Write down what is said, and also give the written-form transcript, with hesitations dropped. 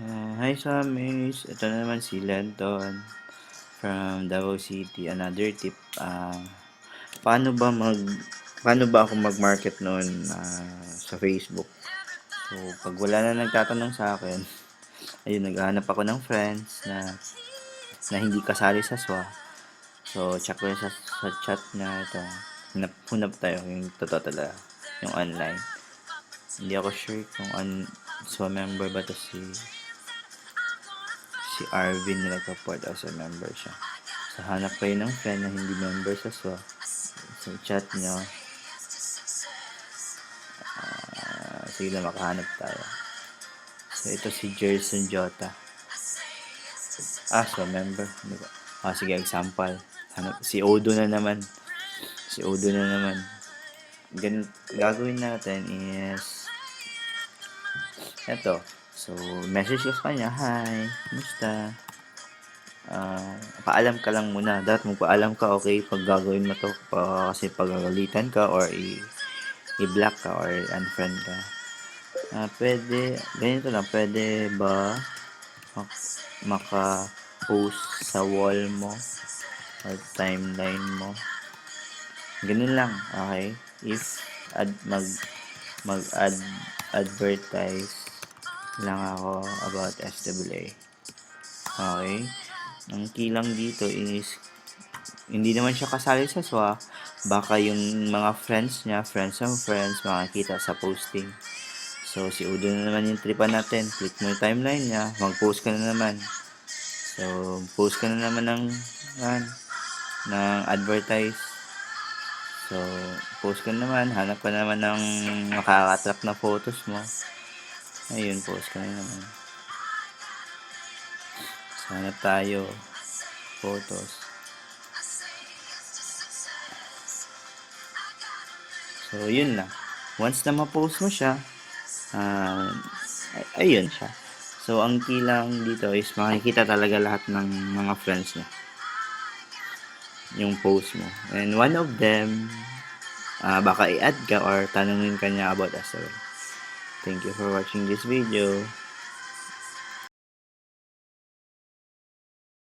Hi Samis, ito na naman si Lenton from Davao City. Another tip, paano ba paano ba ako mag-market noon sa Facebook? So, pag wala na nagtatanong sa akin, ayun, naghahanap ako ng friends na hindi kasali sa SWA. So, check ko sa chat na ito. Hunap tayo, yung totoo talaga, yung online. Hindi ako sure kung SWA member ba to si Arvin nagka-port as a member siya. So, hanap kayo ng friend na hindi member sa SWA. So, chat nyo. Sige lang, makahanap tayo. So, ito si Jerson Jota. SWA member. Sige, example. Si Odo na naman. Gagawin natin is eto. So, message ko sa kanya, hi, kumusta? Paalam ka lang muna. Dapat magpaalam ka, okay? Pag gagawin mo to, kasi pagagalitan ka or i-block ka or unfriend ka. Pwede, ganito lang, pwede ba maka-post sa wall mo or timeline mo? Ganun lang, okay? If mag-advertise lang ako about SWA. Okay? Ang kilang dito is hindi naman siya kasali sa SWA. Baka yung mga friends niya, friends ng friends, makakita sa posting. So, si Udo na naman yung tripan natin. Click mo yung timeline niya, mag-post ka na naman. So, post ka na naman ng advertise. So, post ka naman, hanap ka naman ng makaka-attract na photos mo. Ayun, post ka na naman. So, hanap tayo, photos. So, yun lang. Once na ma-post mo siya, ayun siya. So, ang key lang dito is makikita talaga lahat ng mga friends niya. Yung post mo. And one of them, baka i-add ka or tanungin ka niya about us. Thank you for watching this video.